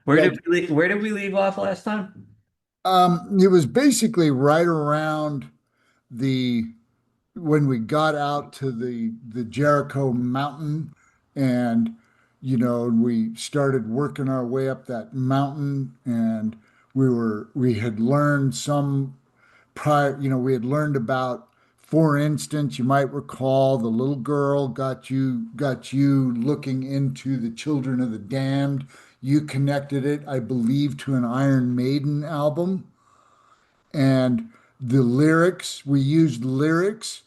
Where Yeah, did we leave off last time? it was basically right around the when we got out to the Jericho Mountain, and we started working our way up that mountain, and we had learned some prior, we had learned about, for instance, you might recall the little girl got you looking into the children of the damned. You connected it, I believe, to an Iron Maiden album. And the lyrics, we used lyrics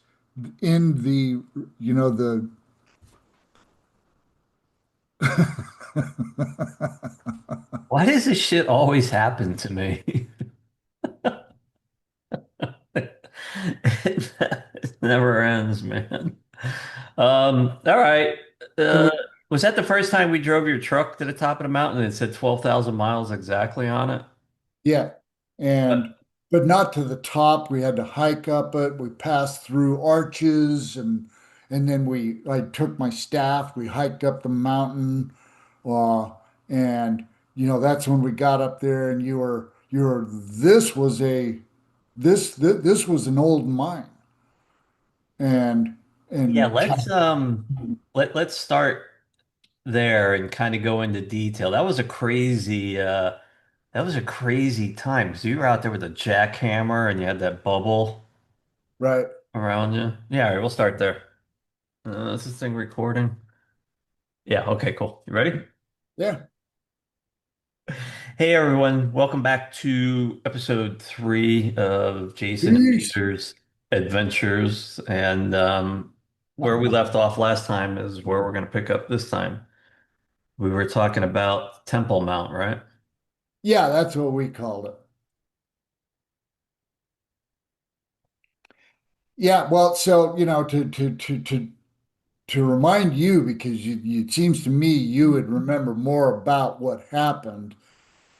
in the Why does this shit always happen to me? It never ends, man. All right. so Uh, we, was that the first time we drove your truck to the top of the mountain and it said 12,000 miles exactly on it? yeah. Uh, And but not to the top. We had to hike up it. We passed through arches, and then I took my staff, we hiked up the mountain. Uh, and that's when we got up there, and you were this was an old mine. And yeah, and let's start there and kind of go into detail. That was a crazy time. So you were out there with a jackhammer and you had that bubble right. around you. Yeah, all right, we'll start there. Is this thing recording? Yeah, okay, cool. You ready? Yeah. Hey everyone, welcome back to episode 3 of Jason and Peace. Peter's Adventures. And where we left off last time is where we're going to pick up this time. We were talking about Temple Mount, right? Yeah, that's what we called it. Yeah, well, so to remind you, because it seems to me you would remember more about what happened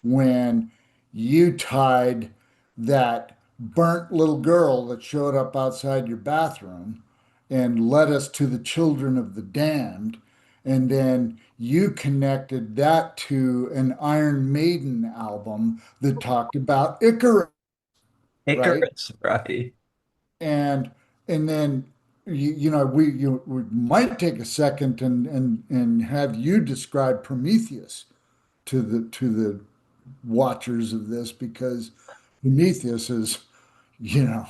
when you tied that burnt little girl that showed up outside your bathroom and led us to the children of the damned. And then you connected that to an Iron Maiden album that talked about Icarus, right? Icarus, right? And then we might take a second and have you describe Prometheus to the watchers of this, because Prometheus is, you know,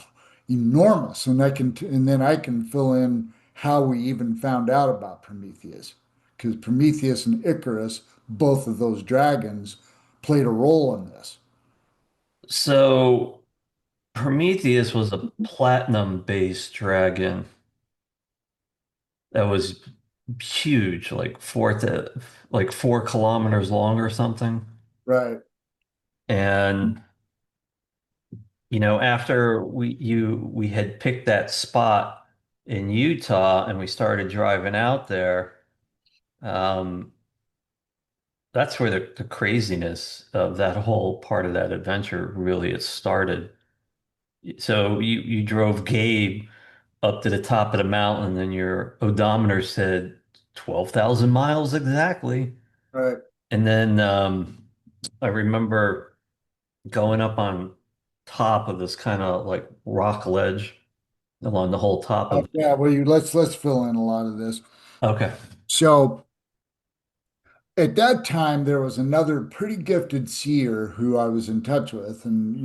enormous, and then I can fill in how we even found out about Prometheus, because Prometheus and Icarus, both of those dragons, played a role in this. So Prometheus was a platinum-based dragon that was huge, like 4 kilometers long or something. Right. And after we had picked that spot in Utah and we started driving out there, um, that's where the craziness of that whole part of that adventure really had started. So you drove Gabe up to the top of the mountain and your odometer said 12,000 miles exactly. Right. And then I remember going up on top of this kind of like rock ledge along the whole top of it. Yeah, well, let's fill in a lot of this. Okay. So at that time, there was another pretty gifted seer who I was in touch with, and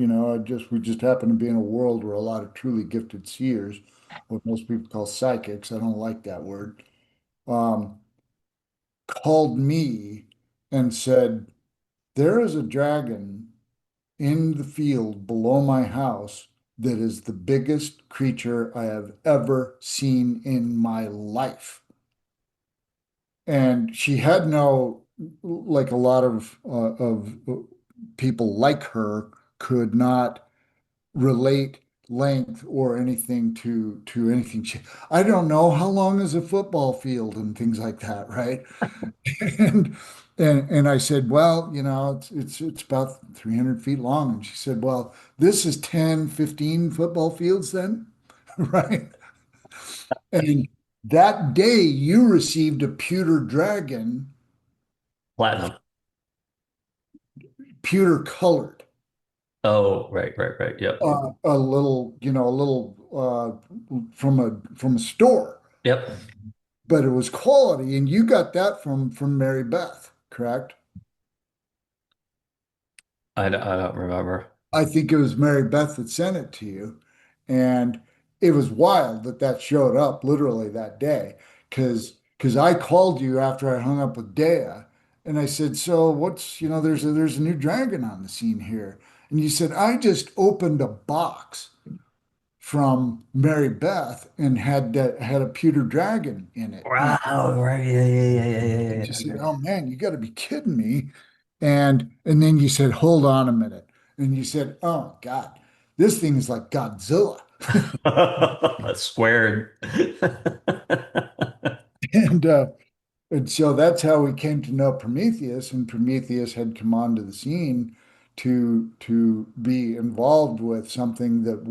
we just happen to be in a world where a lot of truly gifted seers, what most people call psychics, I don't like that word, um, called me and said, "There is a dragon in the field below my house that is the biggest creature I have ever seen in my life." And she had no, like a lot of people like her, could not relate length or anything to anything. I don't know how long is a football field and things like that, right? And and I said, well, it's about 300 feet long. And she said, well, this is 10, 15 football fields then, right? And that day you received a pewter dragon Platinum. pewter colored, Oh, right. Yep. a little, a little from a store, Yep. but it was quality, and you got that from Mary Beth, correct? I don't remember. I think it was Mary Beth that sent it to you. And it was wild that that showed up literally that day because I called you after I hung up with Dea and I said, so what's, there's a new dragon on the scene here. And you said, I just opened a box from Mary Beth and had a pewter dragon in it. And Wow, right. she said, Yeah. oh man, you got to be kidding me. And then you said, hold on a minute. And you said, oh God, this thing is like Godzilla. Squared. And and so that's how we came to know Prometheus, and Prometheus had come onto the scene to be involved with something that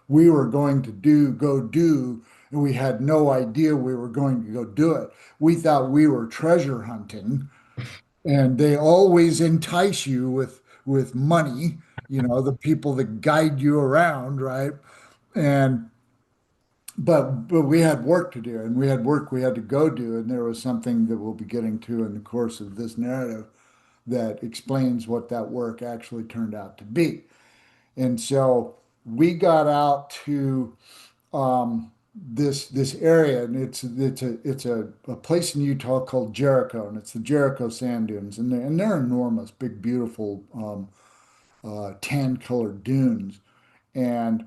we were going to go do, and we had no idea we were going to go do it. We thought we were treasure hunting, and they always entice you with money, the people that guide you around, right? And but we had work to do, and we had work we had to go do, and there was something that we'll be getting to in the course of this narrative that explains what that work actually turned out to be. And so we got out to this area, and it's a place in Utah called Jericho, and it's the Jericho Sand Dunes, and they're enormous, big, beautiful tan colored dunes, and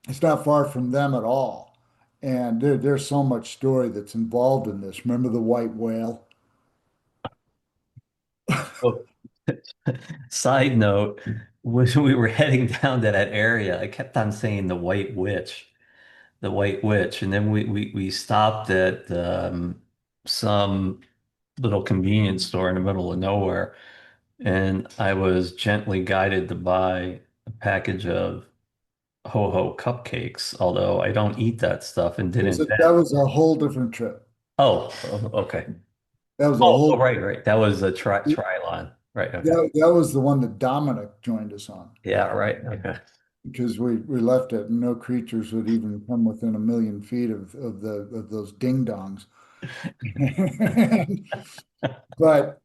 it's not far from them at all. And there's so much story that's involved in this. Remember the white whale? Oh, side note, when we were heading down to that area, I kept on saying the White Witch, and then we stopped at some little convenience store in the middle of nowhere, and I was gently guided to buy a package of ho ho cupcakes, although I don't eat that stuff and didn't. That was a whole different trip. Okay. That was a whole Right. That was a Trilon. Right. Okay. that was the one that Dominic joined us on Yeah. Right. Okay. because we left it and no creatures would even come within a million feet of those ding dongs. But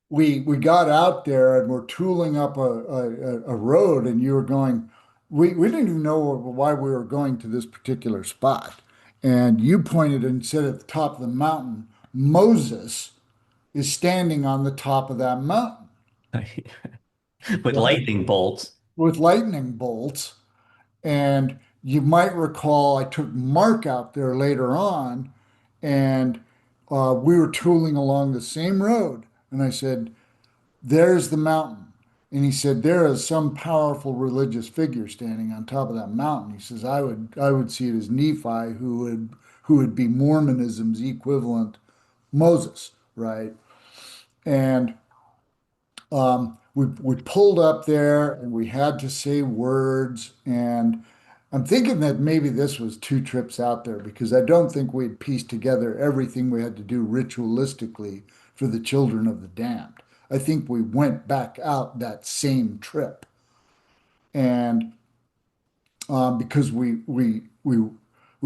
we got out there and we're tooling up a road, and you were going, we didn't even know why we were going to this particular spot. And you pointed and said at the top of the mountain, Moses is standing on the top of that mountain, With right? lightning bolts. With lightning bolts. And you might recall I took Mark out there later on, and we were tooling along the same road. And I said, there's the mountain. And he said, there is some powerful religious figure standing on top of that mountain. He says, I would see it as Nephi, who would be Mormonism's equivalent Moses, right? And we pulled up there and we had to say words. And I'm thinking that maybe this was two trips out there because I don't think we had pieced together everything we had to do ritualistically for the children of the damned. I think we went back out that same trip. And because we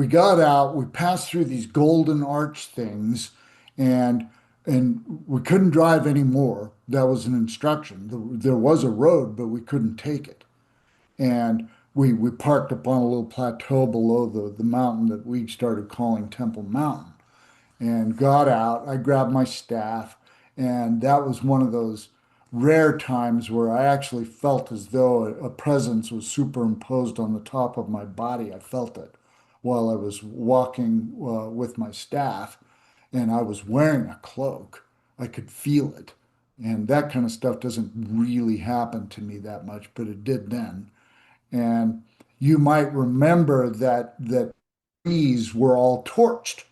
got out, we passed through these golden arch things, and we couldn't drive anymore. That was an instruction. There was a road, but we couldn't take it. And we parked up on a little plateau below the mountain that we started calling Temple Mountain and got out. I grabbed my staff, and that was one of those rare times where I actually felt as though a presence was superimposed on the top of my body. I felt it while I was walking with my staff, and I was wearing a cloak. I could feel it. And that kind of stuff doesn't really happen to me that much, but it did then. And you might remember that trees were all torched.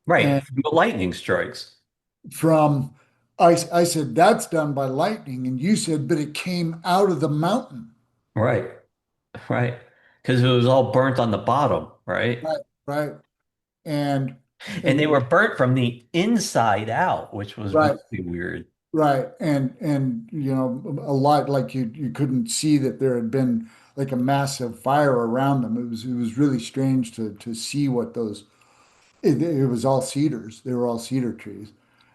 Right. And The lightning strikes. from I said that's done by lightning, and you said, but it came out of the mountain. Right. Right. Because it was all burnt on the bottom. Right. Right, right. And And they And were burnt from the inside out, which was right, really weird. right. And a lot like you couldn't see that there had been like a massive fire around them. It was really strange to see what those it was all cedars. They were all cedar trees.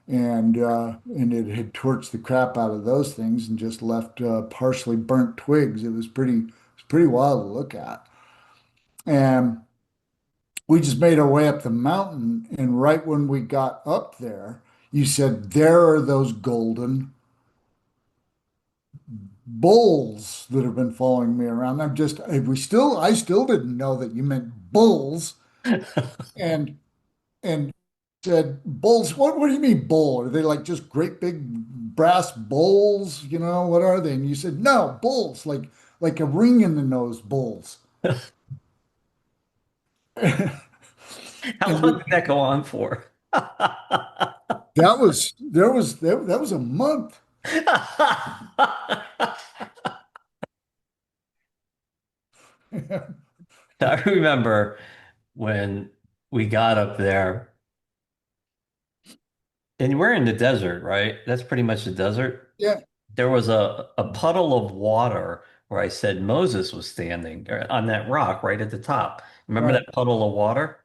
And it had torched the crap out of those things and just left partially burnt twigs. It was pretty wild to look at. And we just made our way up the mountain, and right when we got up there, you said, "There are those golden bulls that have been following me around." I still didn't know that you meant bulls. And and said, "Bulls? What do you mean bull? Are they like just great big brass bowls? What are they?" And you said, "No, bulls, like a ring in the nose bulls." How long And did that go on for? that was a month. I remember when we got up there, and we're in the desert, right? That's pretty much the desert. Yeah, There was a puddle of water where I said Moses was standing on that rock right at the top. Remember right. that puddle of water?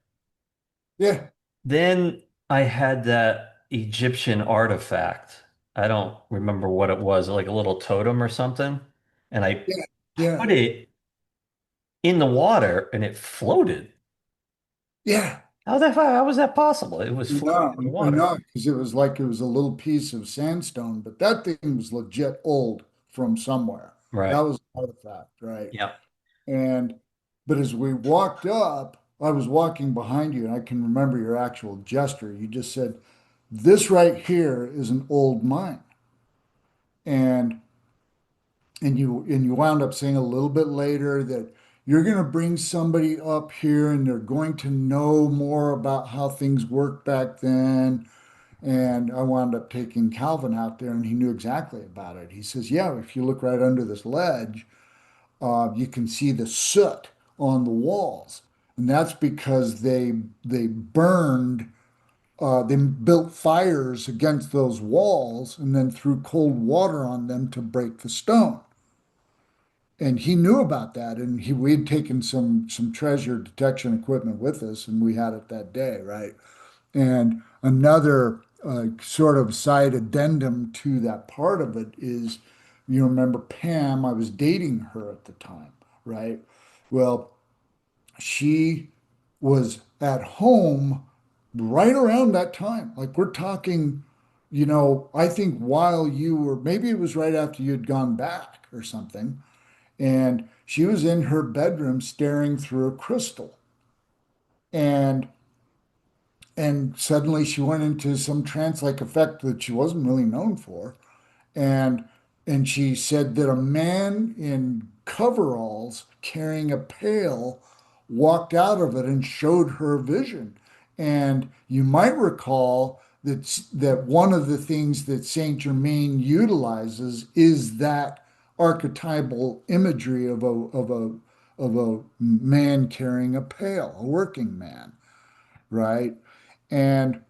Yeah, Then I had that Egyptian artifact. I don't remember what it was, like a little totem or something. And I yeah, yeah, put it in the water and it floated. yeah. How was that possible? It was floating No, in the I water. know, because it was like it was a little piece of sandstone, but that thing was legit old from somewhere. That Right. was an artifact, right? Yeah. And but as we walked up, I was walking behind you, and I can remember your actual gesture. You just said, "This right here is an old mine." And and you wound up saying a little bit later that you're going to bring somebody up here and they're going to know more about how things worked back then. And I wound up taking Calvin out there, and he knew exactly about it. He says, "Yeah, if you look right under this ledge, you can see the soot on the walls, and that's because they burned, they built fires against those walls, and then threw cold water on them to break the stone." And he knew about that, and we had taken some treasure detection equipment with us, and we had it that day, right? And another sort of side addendum to that part of it is, you remember Pam, I was dating her at the time, right? Well, she was at home right around that time. Like we're talking, I think while you were, maybe it was right after you had gone back or something. And she was in her bedroom staring through a crystal. And and suddenly she went into some trance-like effect that she wasn't really known for. And and she said that a man in coveralls carrying a pail walked out of it and showed her vision. And you might recall that one of the things that Saint Germain utilizes is that archetypal imagery of a man carrying a pail, a working man, right? And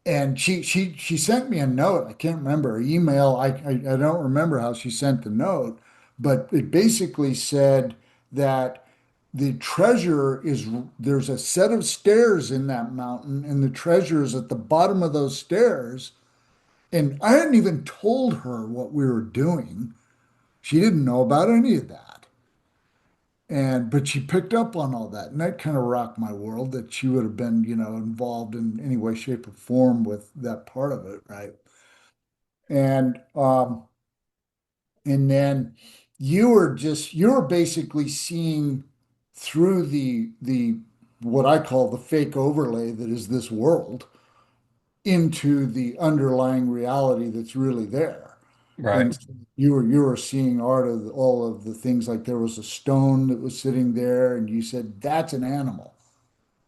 and she sent me a note. I can't remember her email. I don't remember how she sent the note, but it basically said that the treasure is there's a set of stairs in that mountain, and the treasure is at the bottom of those stairs. And I hadn't even told her what we were doing. She didn't know about any of that. But she picked up on all that, and that kind of rocked my world that she would have been, involved in any way, shape, or form with that part of it, right? And and then you were basically seeing through the what I call the fake overlay that is this world into the underlying reality that's really there. Right. And so you were seeing art of all of the things, like there was a stone that was sitting there, and you said, "That's an animal."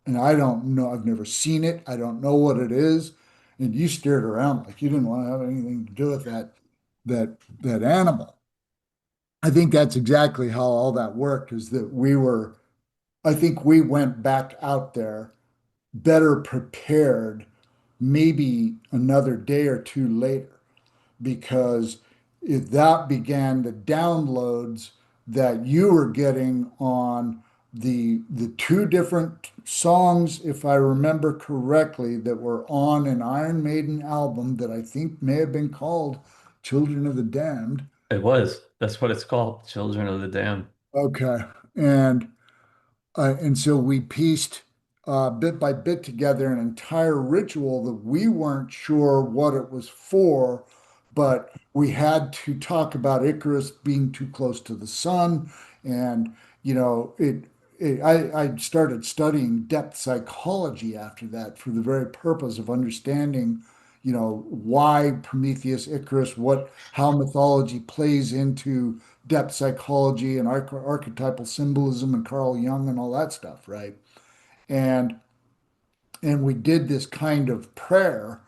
And I don't know, I've never seen it. I don't know what it is. And you stared around like you didn't want to have anything to do with that animal. I think that's exactly how all that worked, is that I think we went back out there better prepared maybe another day or two later because that began the downloads that you were getting on the two different songs, if I remember correctly, that were on an Iron Maiden album that I think may have been called Children of the Damned. It was. That's what it's called, Children of the Damned. Okay. And so we pieced bit by bit together an entire ritual that we weren't sure what it was for, but we had to talk about Icarus being too close to the sun. And, you know, I started studying depth psychology after that for the very purpose of understanding, why Prometheus, Icarus, how mythology plays into depth psychology and archetypal symbolism and Carl Jung and all that stuff, right? And and we did this kind of prayer,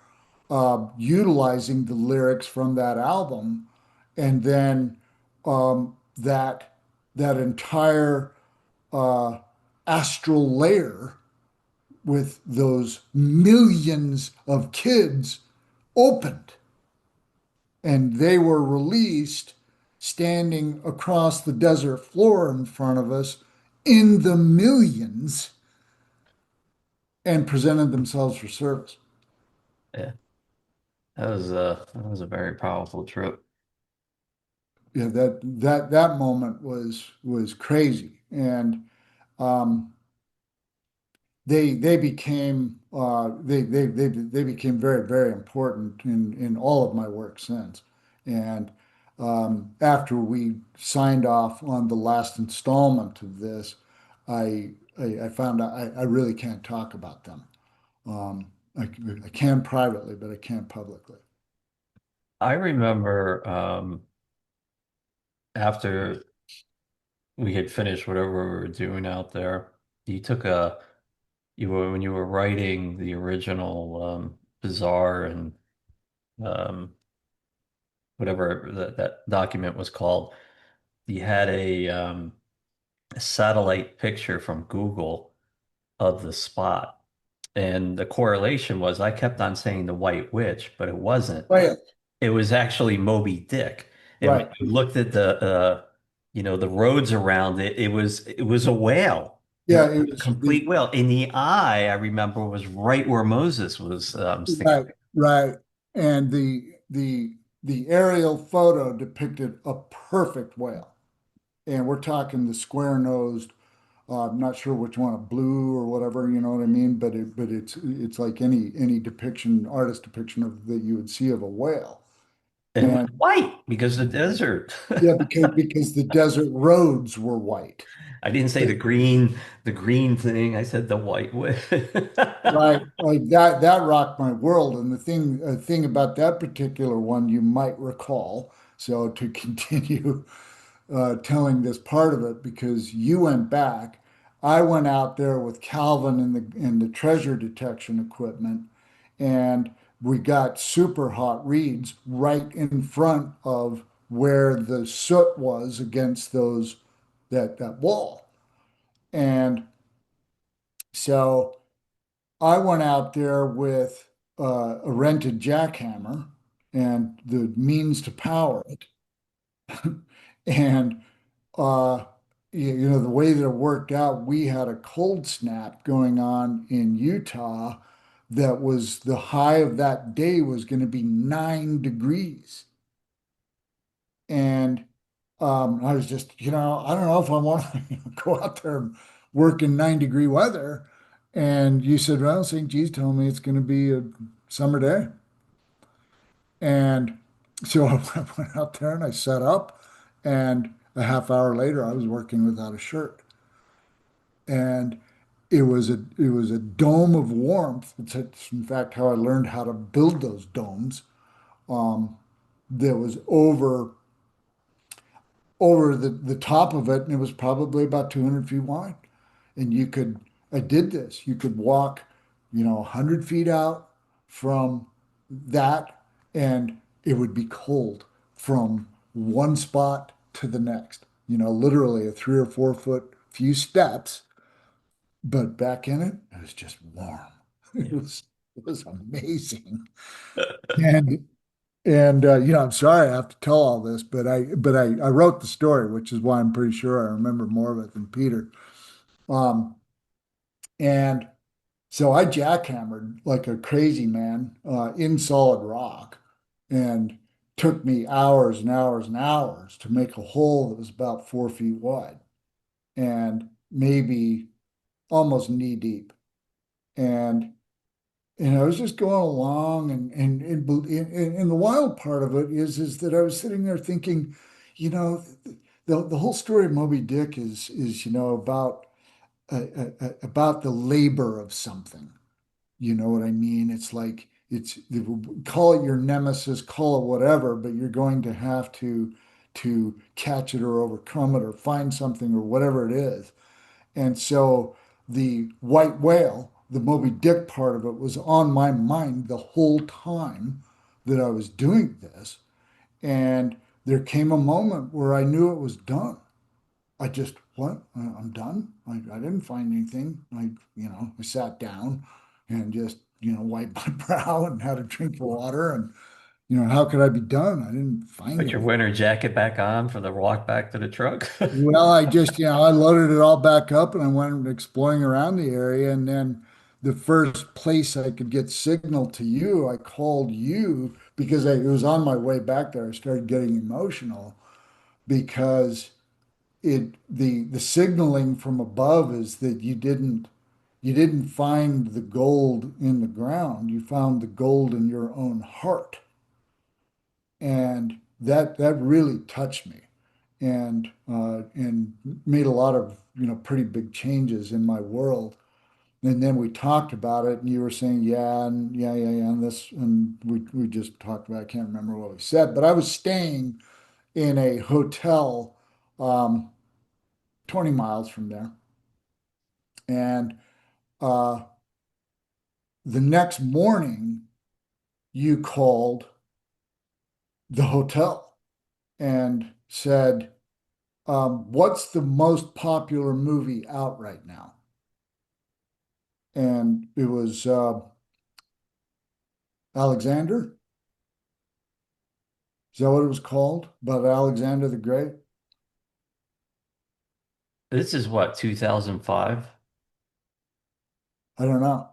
utilizing the lyrics from that album, and then that entire uh, astral layer with those millions of kids opened, and they were released standing across the desert floor in front of us in the millions and presented themselves for service. Yeah, that was a very powerful trip. Yeah, that moment was crazy, and um, they became very very important in all of my work since. And after we signed off on the last installment of this, I found out I really can't talk about them. I can privately, but I can't publicly. I remember after we had finished whatever we were doing out there, you took a you were when you were writing the original Bizarre and um, whatever that document was called, you had a satellite picture from Google of the spot. And the correlation was I kept on saying the White Witch, but it wasn't. Oh yeah, It was actually Moby Dick. And when right. you looked at the roads around it, it was a whale. It Yeah, was it a was complete whale. In the eye, I remember was right where Moses was sticking. right, right. And the aerial photo depicted a perfect whale. And we're talking the square-nosed, I'm not sure which one, a blue or whatever, you know what I mean? But it's like any depiction, artist depiction of that you would see of a whale. And it was And white because the desert. yeah, because the desert roads were white. I didn't say the green thing. I said the white whale. Right, like that rocked my world. And the thing about that particular one you might recall. So to continue telling this part of it, because you went back, I went out there with Calvin and the treasure detection equipment, and we got super hot reads right in front of where the soot was against that wall. And so I went out there with a rented jackhammer and the means to power it. And uh, the way that it worked out, we had a cold snap going on in Utah that was the high of that day was going to be 9 degrees. And I was just, I don't know if I want to go out there and work in 9 degree weather. And you said, well, St. G's telling me it's going to be a summer day. And so I went out there and I set up, and a half hour later, I was working without a shirt. And it was a dome of warmth. It's in fact how I learned how to build those domes. Um, that was over the top of it, and it was probably about 200 feet wide. And I did this. You could walk, 100 feet out from that, and it would be cold from one spot to the next. Literally a 3 or 4 foot few steps, but back in it, it was just warm. It Yeah. was it was amazing. And I'm sorry I have to tell all this, but I wrote the story, which is why I'm pretty sure I remember more of it than Peter. Um, and so I jackhammered like a crazy man in solid rock, and took me hours and hours and hours to make a hole that was about 4 feet wide and maybe almost knee deep. And I was just going along, and the wild part of it is that I was sitting there thinking, you know, the whole story of Moby Dick is about the labor of something. You know what I mean? It's like it's call it your nemesis, call it whatever, but you're going to have to catch it or overcome it or find something or whatever it is. And so the white whale, the Moby Dick part of it, was on my mind the whole time that I was doing this. And there came a moment where I knew it was done. I just, what? I'm done. I didn't find anything. I sat down and just, wiped my brow and had a drink of water. And, how could I be done? I didn't find Put your anything. winter jacket back on for the walk back to the truck. Well, I just, I loaded it all back up and I went exploring around the area. And then the first place I could get signal to you, I called you because it was on my way back there. I started getting emotional because the signaling from above is that you didn't find the gold in the ground. You found the gold in your own heart. And that really touched me and made a lot of pretty big changes in my world. And then we talked about it, and you were saying, yeah, and yeah, yeah, yeah, and this, and we just talked about. I can't remember what we said, but I was staying in a hotel, um, 20 miles from there, and uh, the next morning you called the hotel and said, "What's the most popular movie out right now?" And it was Alexander. Is that what it was called? About Alexander the Great? This is what, 2005? I don't know.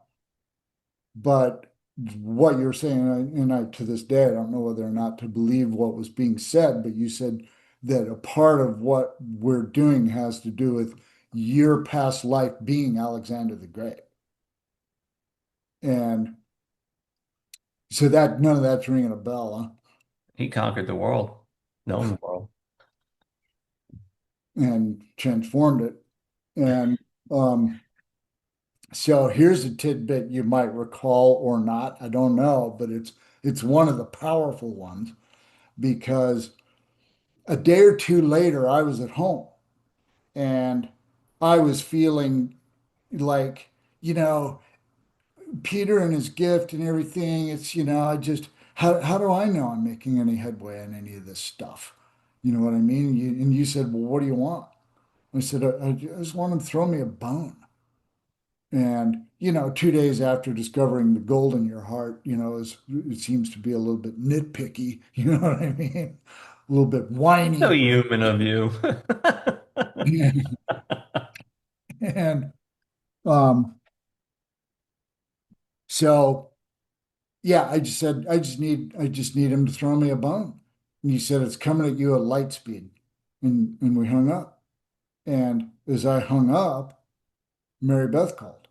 But what you're saying, and I to this day, I don't know whether or not to believe what was being said, but you said that a part of what we're doing has to do with your past life being Alexander the Great. And so that none of that's ringing a bell, He conquered the world, known world. huh? And transformed it. And um, so here's a tidbit you might recall or not. I don't know, but it's one of the powerful ones because a day or two later, I was at home and I was feeling like, you know, Peter and his gift and everything. It's, I just, how do I know I'm making any headway on any of this stuff? You know what I mean? And you said, well, what do you want? I said, I just want him to throw me a bone. And, 2 days after discovering the gold in your heart, it seems to be a little bit nitpicky. You know what I mean? A little bit So whiny, human of you. right? And um, so yeah, I just said, I just need him to throw me a bone. And he said, it's coming at you at light speed. And we hung up. And as I hung up, Mary Beth called.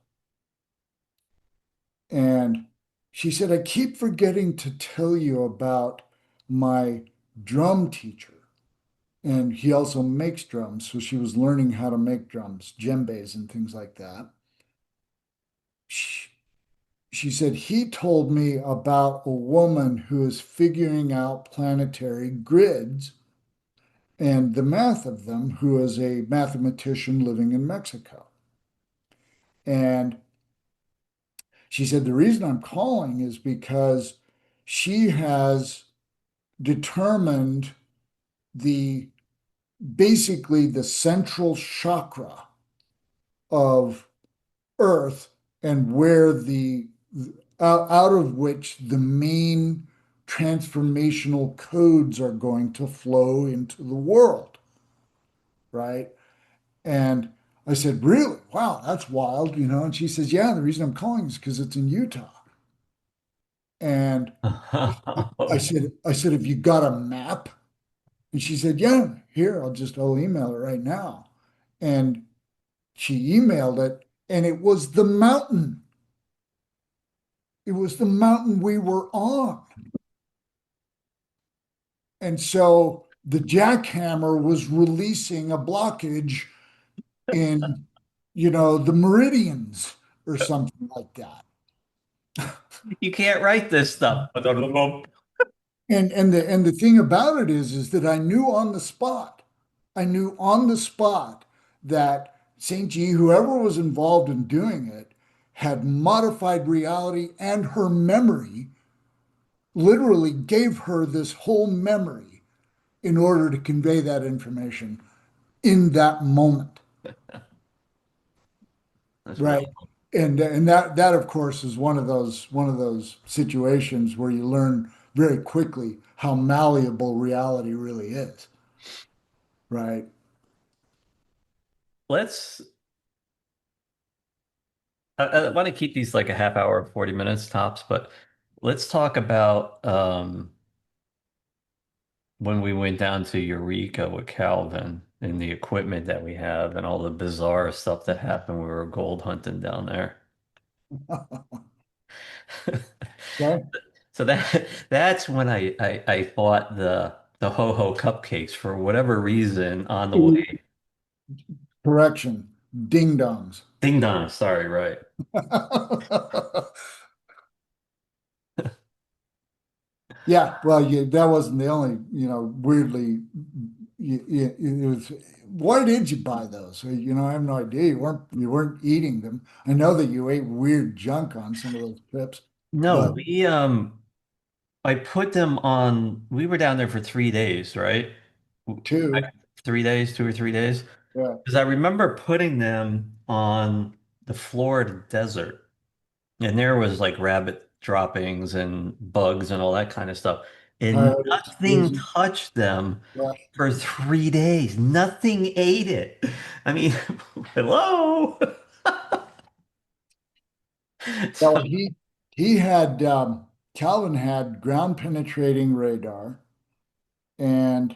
And she said, I keep forgetting to tell you about my drum teacher. And he also makes drums. So she was learning how to make drums, djembes and things like that. She said, he told me about a woman who is figuring out planetary grids and the math of them, who is a mathematician living in Mexico. And she said, the reason I'm calling is because she has determined the basically the central chakra of Earth and where out of which the main transformational codes are going to flow into the world, right? And I said, really? Wow, that's wild, you know? And she says, yeah, the reason I'm calling is because it's in Utah. And I said, have you got a map? And she said, yeah, here, I'll email it right now. And she emailed it, and it was the mountain. It was the mountain we were on. And so the jackhammer was releasing a blockage in, the meridians or something like that. You can't write this stuff. And the thing about it is that I knew on the spot. I knew on the spot that St. G, whoever was involved in doing it, had modified reality, and her memory literally gave her this whole memory in order to convey that information in that moment. That's Right. real. And that of course is one of those situations where you learn very quickly how malleable reality really is. Right. Let's, I want to keep these like a half hour, 40 minutes tops, but let's talk about when we went down to Eureka with Calvin and the equipment that we have and all the bizarre stuff that happened when we were gold hunting down there. Okay. So that's when I bought the ho ho cupcakes for whatever reason on the way. Correction. Ding dongs. Ding dong, sorry, right. Yeah, well, that wasn't the only, weirdly, it was, why did you buy those? I have no idea. You weren't eating them. I know that you ate weird junk on some of those trips, No, but we I put them on. We were down there for 3 days, right? two, 3 days, 2 or 3 days. yeah, Because I remember putting them on the Florida desert, and there was like rabbit droppings and bugs and all that kind of stuff, and coyotes, nothing lizards, touched them yeah. for 3 days. Nothing ate it. I mean, hello. Well, So, he had Calvin had ground penetrating radar, and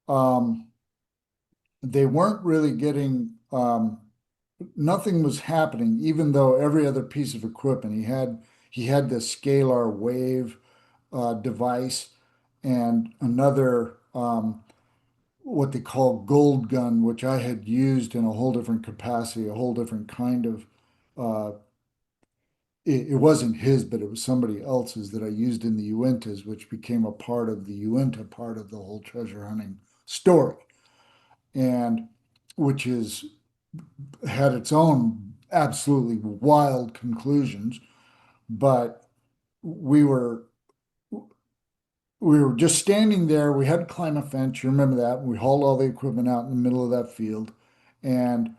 um, they weren't really getting nothing was happening, even though every other piece of equipment he had the scalar wave device and another what they call gold gun, which I had used in a whole different capacity, a whole different kind of it wasn't his, but it was somebody else's that I used in the Uintas, which became a part of the Uinta part of the whole treasure hunting story, and which is had its own absolutely wild conclusions. But we were we were just standing there. We had to climb a fence. You remember that? We hauled all the equipment out in the middle of that field, and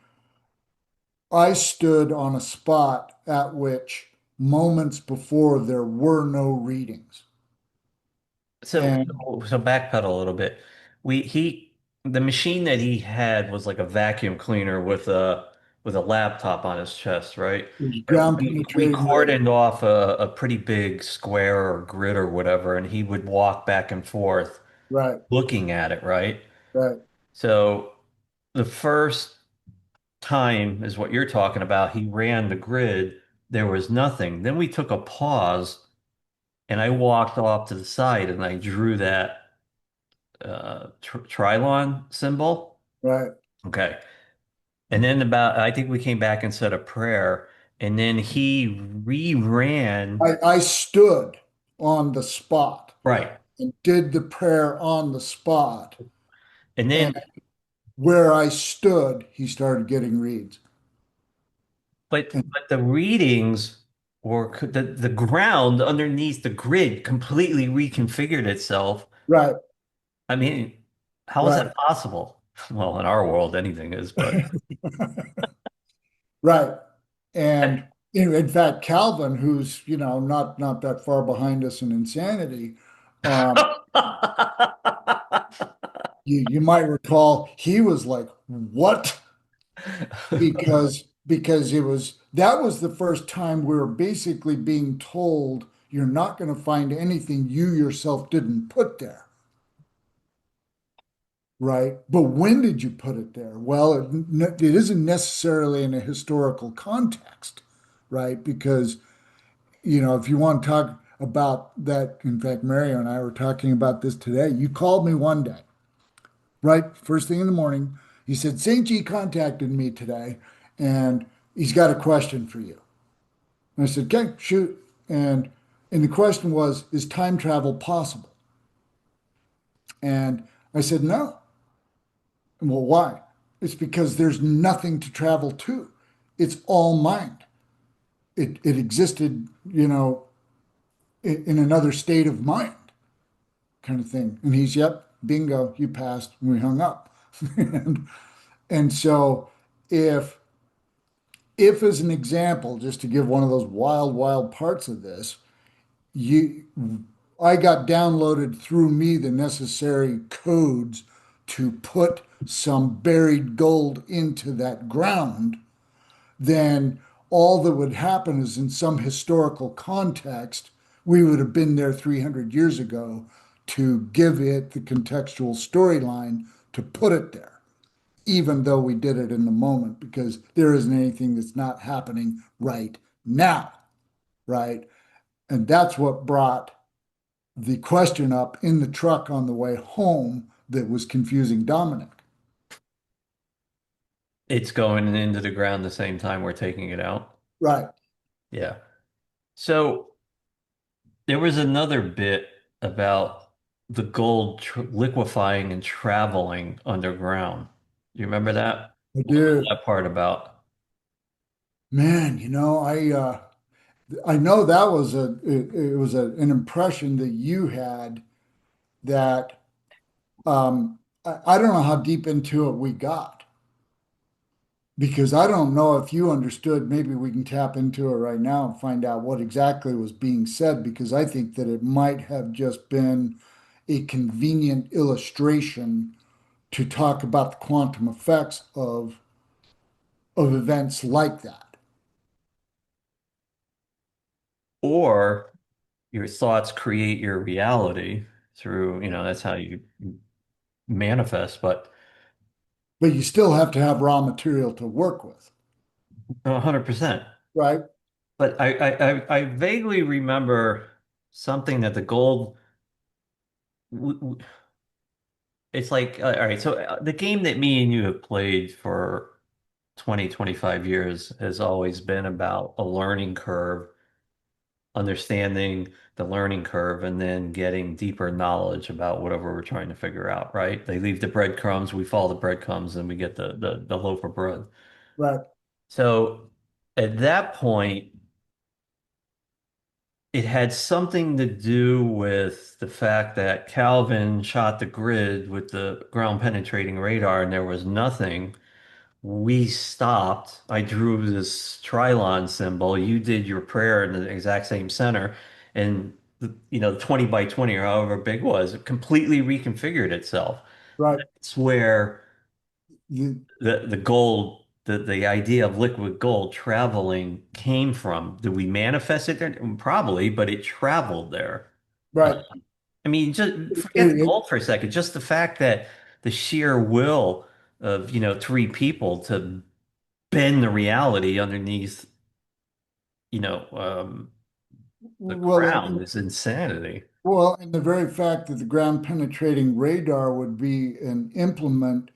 I stood on a spot at which moments before there were no readings. so, And so backpedal a little bit. The machine that he had was like a vacuum cleaner with a laptop on his chest, right? it was And ground we penetrating radar. cordoned off a pretty big square or grid or whatever, and he would walk back and forth Right, looking at it, right? right. So the first time is what you're talking about. He ran the grid. There was nothing. Then we took a pause, and I walked off to the side and I drew that Trilon symbol. Right. Okay. And then I think we came back and said a prayer, and then he reran. I stood on the spot Right. and did the prayer on the spot. And And then, where I stood, he started getting reads. And but the readings or the ground underneath the grid completely reconfigured itself. right, I mean, how is right, that possible? Well, in our world, anything is, but right. And in fact, Calvin, who's, not that far behind us in insanity, um, you might recall he was like, "What?" Because that was the first time we were basically being told you're not going to find anything you yourself didn't put there, right? But when did you put it there? Well, it isn't necessarily in a historical context, right? Because if you want to talk about that, in fact, Mario and I were talking about this today. You called me one day, right? First thing in the morning, you said, St. G contacted me today and he's got a question for you. And I said, okay, shoot. And the question was, is time travel possible? And I said, no. Well, why? It's because there's nothing to travel to. It's all mind. It existed, in another state of mind, kind of thing. And he's, yep, bingo, you passed. And we hung up. and, and so if as an example, just to give one of those wild, wild parts of this, you I got downloaded through me the necessary codes to put some buried gold into that ground, then all that would happen is in some historical context, we would have been there 300 years ago to give it the contextual storyline to put it there, even though we did it in the moment, because there isn't anything that's not happening right now, right? And that's what brought the question up in the truck on the way home that was confusing Dominic. It's going into the ground the same time we're taking it out. Right. Yeah. So there was another bit about the gold tr liquefying and traveling underground. Do you remember that? I What was do. that part about? Man, I know that was it was an impression that you had that I don't know how deep into it we got because I don't know if you understood. Maybe we can tap into it right now and find out what exactly was being said because I think that it might have just been a convenient illustration to talk about the quantum effects of events like that. Or your thoughts create your reality through, that's how you manifest, but But you still have to have raw material to work with, 100%. right? But I vaguely remember something that the gold, it's like, all right, so the game that me and you have played for 20, 25 years has always been about a learning curve, understanding the learning curve, and then getting deeper knowledge about whatever we're trying to figure out, right? They leave the breadcrumbs, we follow the breadcrumbs, and we get the loaf of bread. Right, So at that point, it had something to do with the fact that Calvin shot the grid with the ground penetrating radar and there was nothing. We stopped. I drew this Trilon symbol. You did your prayer in the exact same center. And, 20 by 20 or however big it was, it completely reconfigured itself. right. It's where You, the gold, the idea of liquid gold traveling came from. Did we manifest it there? Probably, but it traveled there. Uh, right. I mean, just forget the It, gold for a second. Just the fact that the sheer will of, three people to bend the reality underneath, you know, um, the well, ground is insanity. and the very fact that the ground penetrating radar would be an implement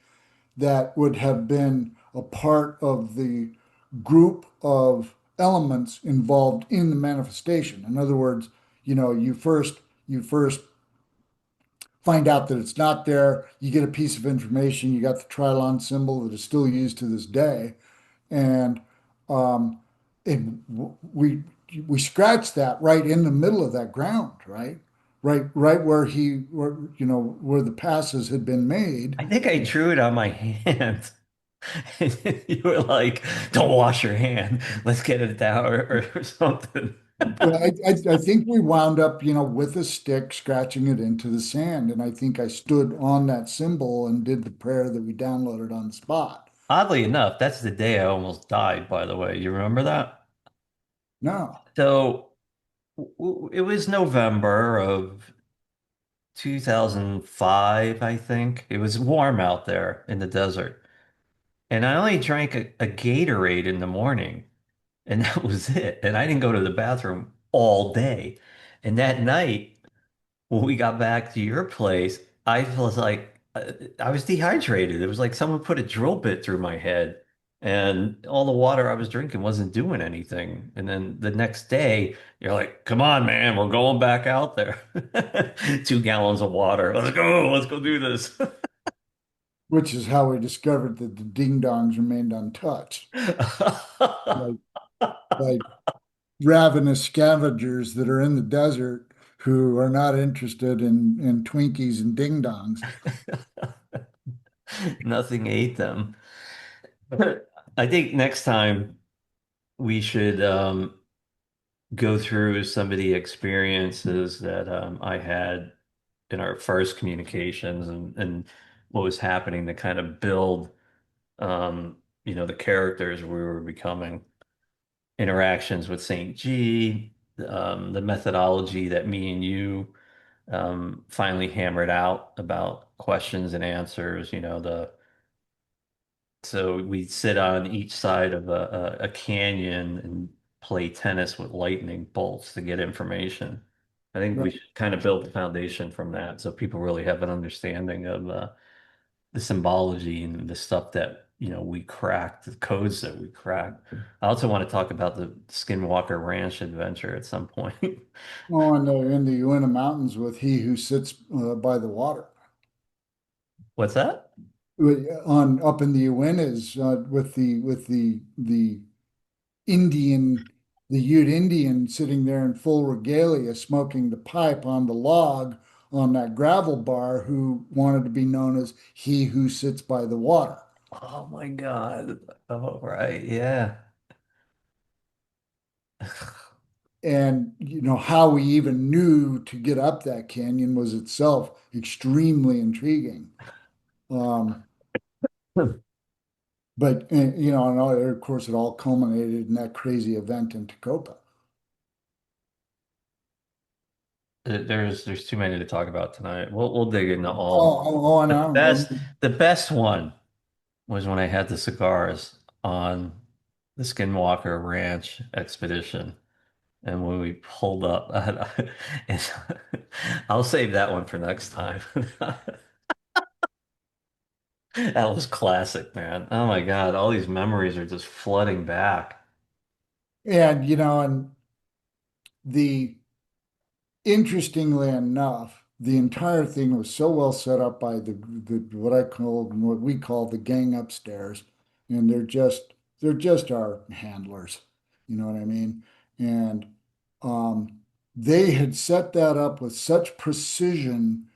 that would have been a part of the group of elements involved in the manifestation. In other words, you first find out that it's not there. You get a piece of information. You got the Trilon symbol that is still used to this day, and um, we scratched that right in the middle of that ground, right where the passes had been made. I think I drew it on my hand. And you were like, "Don't wash your hand. Let's get it down," or something. Well, I think we wound up, with a stick, scratching it into the sand. And I think I stood on that symbol and did the prayer that we downloaded on the spot. Oddly enough, that's the day I almost died, by the way. You remember that? No. So it was November of 2005, I think. It was warm out there in the desert. And I only drank a Gatorade in the morning, and that was it. And I didn't go to the bathroom all day. And that night, when we got back to your place, I was like, I was dehydrated. It was like someone put a drill bit through my head, and all the water I was drinking wasn't doing anything. And then the next day, you're like, "Come on, man, we're going back out there." 2 gallons of water. Let's go do this. Which is how we discovered that the ding dongs remained untouched. Like, like ravenous scavengers that are in the desert who are not interested in Twinkies and ding dongs. Nothing ate them. I think next time we should go through some of the experiences that I had in our first communications and what was happening to kind of build the characters we were becoming, interactions with Saint G, the methodology that me and you finally hammered out about questions and answers, the so we'd sit on each side of a canyon and play tennis with lightning bolts to get information. I think we Right. should kind of build the foundation from that so people really have an understanding of the symbology and the stuff that, we cracked, the codes that we cracked. I also want to talk about the Skinwalker Ranch adventure at some point. Oh, and they're in the Uinta Mountains with he who sits by the water. What's that? On up in the Uintas with the Indian, the Ute Indian sitting there in full regalia, smoking the pipe on the log on that gravel bar, who wanted to be known as he who sits by the water. Oh my God. Oh, right. Yeah. And how we even knew to get up that canyon was itself extremely intriguing. Um, but and of course, it all culminated in that crazy event in Tacoma. There's too many to talk about tonight. We'll dig into all of them. And The on. best the best one was when I had the cigars on the Skinwalker Ranch expedition, and when we pulled up, and I'll save that one for next time. That was classic, man. Oh my God, all these memories are just flooding back. And the interestingly enough, the entire thing was so well set up by the what we call the gang upstairs, and they're just our handlers, you know what I mean? And um, they had set that up with such precision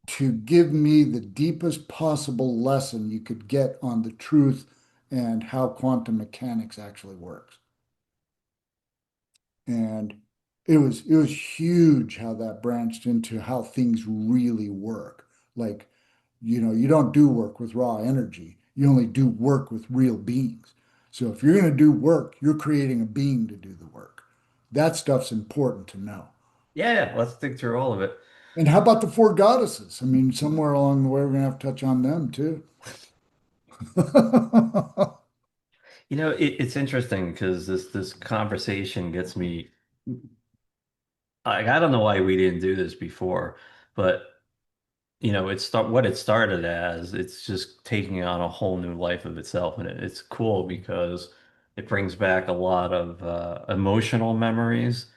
to give me the deepest possible lesson you could get on the truth and how quantum mechanics actually works. And it was huge how that branched into how things really work. Like, you don't do work with raw energy. You only do work with real beings. So if you're going to do work, you're creating a being to do the work. That stuff's important to know. Yeah, let's dig through all of it. And how about the four goddesses? I mean, somewhere along the way, we're going to have to touch on them too. It's interesting because this conversation gets me. I don't know why we didn't do this before, but what it started as. It's just taking on a whole new life of itself, and it's cool because it brings back a lot of emotional memories.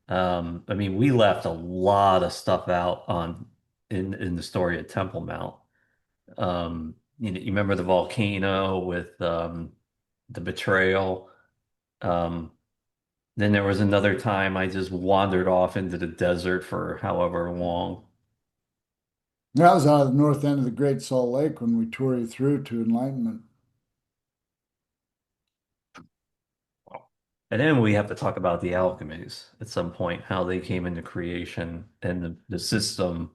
I mean, we left a lot of stuff out on in the story at Temple Mount. You remember the volcano with the betrayal. Um, then there was another time I just wandered off into the desert for however long. That was out of the north end of the Great Salt Lake when we tore you through to enlightenment. And then we have to talk about the alchemies at some point, how they came into creation and the system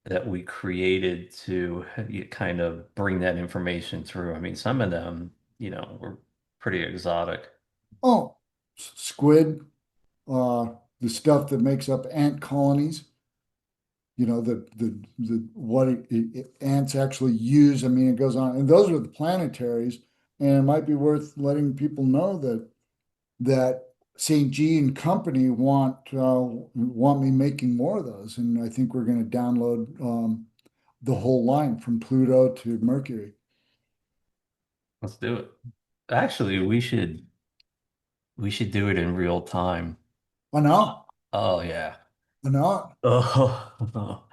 that we created to kind of bring that information through. I mean, some of them, were pretty exotic. Oh, squid, uh, the stuff that makes up ant colonies, the what ants actually use. I mean, it goes on, and those are the planetaries. And it might be worth letting people know that St. G and company want me making more of those, and I think we're going to download the whole line from Pluto to Mercury. Let's do it. Actually, we should do it in real time. I know, Oh yeah. I know. Oh,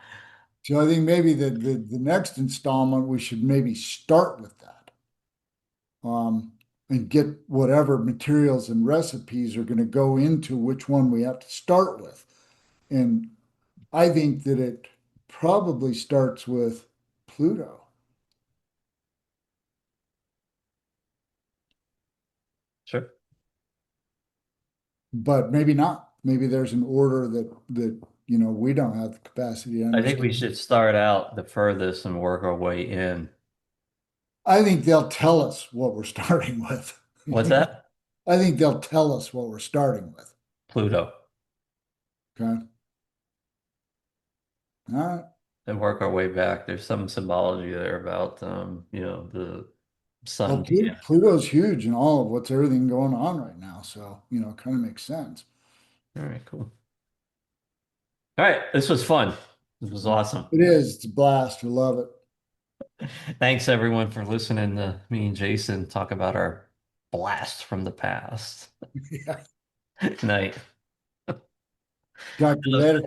So I think maybe the next installment we should maybe start with that, um, and get whatever materials and recipes are going to go into which one we have to start with. And I think that it probably starts with Pluto, sure. but maybe not. Maybe there's an order that we don't have the capacity to I think we understand. should start out the furthest and work our way in. I think they'll tell us what we're starting with. What's that? I think they'll tell us what we're starting with. Pluto. Okay. All right. And work our way back. There's some symbology there about the Well, sun being. Pluto's huge in all of what's everything going on right now. So, it kind of makes sense. All right, cool. All right, this was fun. This was awesome. It is. It's a blast. I love it. Thanks everyone for listening to me and Jason talk about our blast from the past. Yeah. Night. Talk to you later.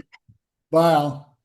Bye, Al.